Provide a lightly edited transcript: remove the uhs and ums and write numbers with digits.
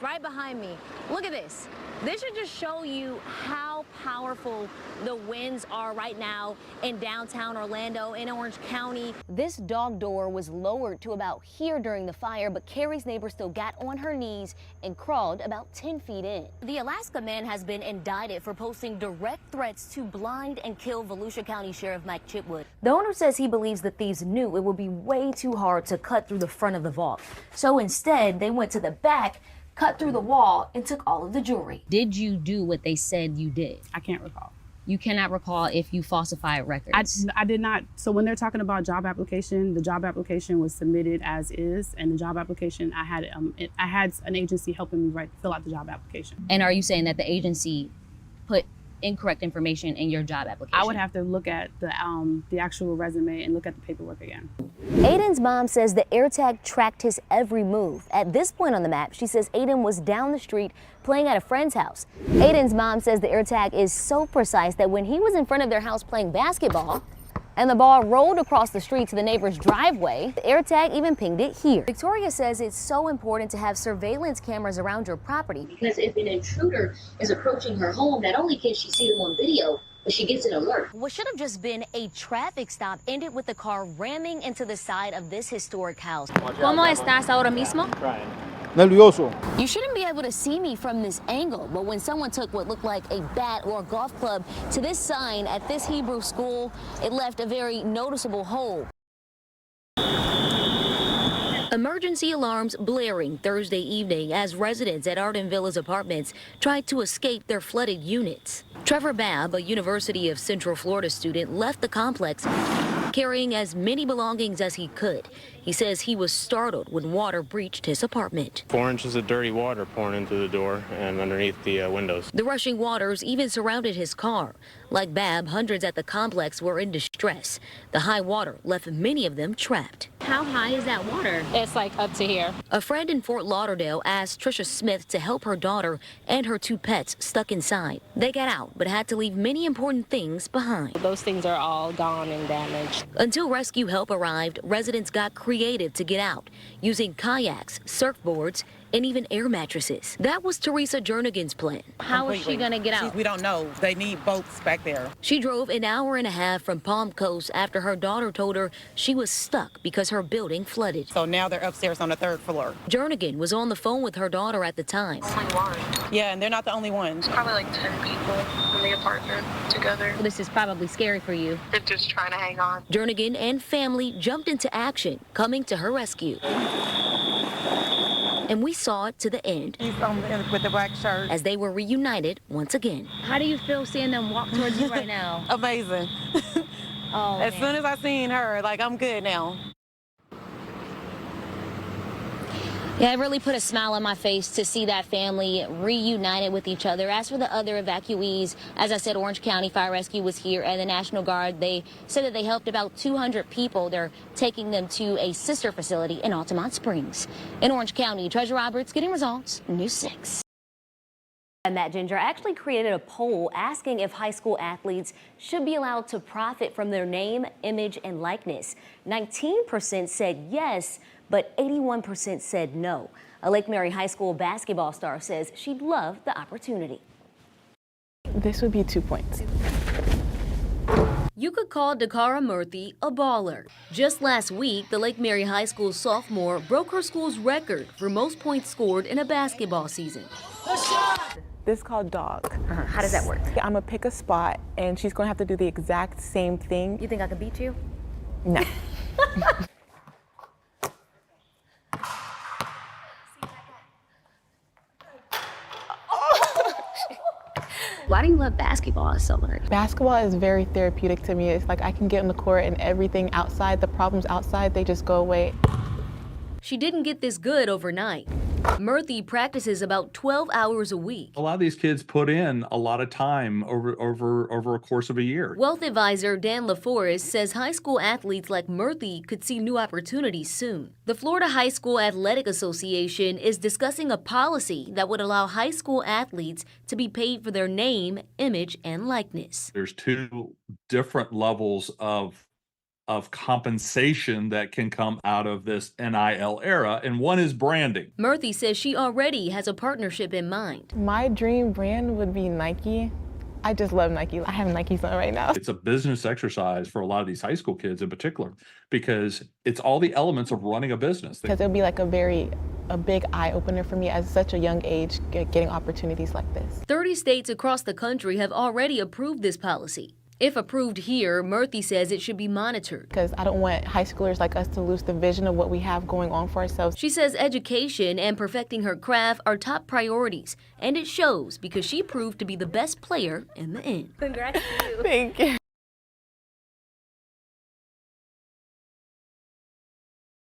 this right behind me. Look at this. This should just show you how powerful the winds are right now in downtown Orlando, in Orange County. This dog door was lowered to about here during the fire, but Carrie's neighbor still got on her knees and crawled about 10 feet in. The Alaska man has been indicted for posting direct threats to blind and kill Volusia County Sheriff Mike Chitwood. The owner says he believes the thieves knew it would be way too hard to cut through the front of the vault. So instead, they went to the back, cut through the wall, and took all of the jewelry. Did you do what they said you did? I can't recall. You cannot recall if you falsified records? I did not. So when they're talking about job application, the job application was submitted as is, and the job application, I had an agency helping me fill out the job application. And are you saying that the agency put incorrect information in your job application? I would have to look at the actual resume and look at the paperwork again. Aiden's mom says the AirTag tracked his every move. At this point on the map, she says Aiden was down the street playing at a friend's house. Aiden's mom says the AirTag is so precise that when he was in front of their house playing basketball, and the ball rolled across the street to the neighbor's driveway, the AirTag even pinged it here. Victoria says it's so important to have surveillance cameras around your property because if an intruder is approaching her home, not only can she see them on video, but she gets an alert. What should have just been a traffic stop ended with the car ramming into the side of this historic house. ¿Cómo estás ahora mismo? Nervioso. You shouldn't be able to see me from this angle, but when someone took what looked like a bat or a golf club to this sign at this Hebrew school, it left a very noticeable hole. Emergency alarms blaring Thursday evening as residents at Arden Villas Apartments tried to escape their flooded units. Trevor Babb, a University of Central Florida student, left the complex carrying as many belongings as he could. He says he was startled when water breached his apartment. 4 inches of dirty water pouring into the door and underneath the windows. The rushing waters even surrounded his car. Like Babb, hundreds at the complex were in distress. The high water left many of them trapped. How high is that water? It's like up to here. A friend in Fort Lauderdale asked Trisha Smith to help her daughter and her 2 pets stuck inside. They got out, but had to leave many important things behind. Those things are all gone and damaged. Until rescue help arrived, residents got creative to get out, using kayaks, surfboards, and even air mattresses. That was Teresa Jernigan's plan. How is she gonna get out? We don't know. They need boats back there. She drove an hour and a half from Palm Coast after her daughter told her she was stuck because her building flooded. So now they're upstairs on the 3rd floor. Jernigan was on the phone with her daughter at the time. Only one. Yeah, and they're not the only ones. Probably like 10 people in the apartment together. This is probably scary for you. They're just trying to hang on. Jernigan and family jumped into action, coming to her rescue. And we saw it to the end. He's with the black shirt. As they were reunited once again. How do you feel seeing them walk towards you right now? Amazing. Oh, as soon as I seen her, like, I'm good now. Yeah, it really put a smile on my face to see that family reunited with each other. As for the other evacuees, as I said, Orange County Fire Rescue was here and the National Guard. They said that they helped about 200 people. They're taking them to a sister facility in Altamont Springs. In Orange County, Treasure Roberts getting results, News 6. And Matt Ginger actually created a poll asking if high school athletes should be allowed to profit from their name, image, and likeness. 19% said yes, but 81% said no. A Lake Mary High School basketball star says she'd love the opportunity. This would be 2 points. You could call Dakara Murthy a baller. Just last week, the Lake Mary High School sophomore broke her school's record for most points scored in a basketball season. This is called dog. How does that work? I'm gonna pick a spot and she's gonna have to do the exact same thing. You think I could beat you? No. Why do you love basketball so much? Basketball is very therapeutic to me. It's like I can get on the court and everything outside, the problems outside, they just go away. She didn't get this good overnight. Murthy practices about 12 hours a week. A lot of these kids put in a lot of time over a course of a year. Wealth advisor Dan LaForest says high school athletes like Murthy could see new opportunities soon. The Florida High School Athletic Association is discussing a policy that would allow high school athletes to be paid for their name, image, and likeness. There's 2 different levels of of compensation that can come out of this NIL era, and one is branding. Murthy says she already has a partnership in mind. My dream brand would be Nike. I just love Nike. I have Nikes on right now. It's a business exercise for a lot of these high school kids in particular, because it's all the elements of running a business. Because it'll be like a big eye opener for me at such a young age, getting opportunities like this. 30 states across the country have already approved this policy. If approved here, Murthy says it should be monitored. Because I don't want high schoolers like us to lose the vision of what we have going on for ourselves. She says education and perfecting her craft are top priorities, and it shows because she proved to be the best player in the end. Thank you.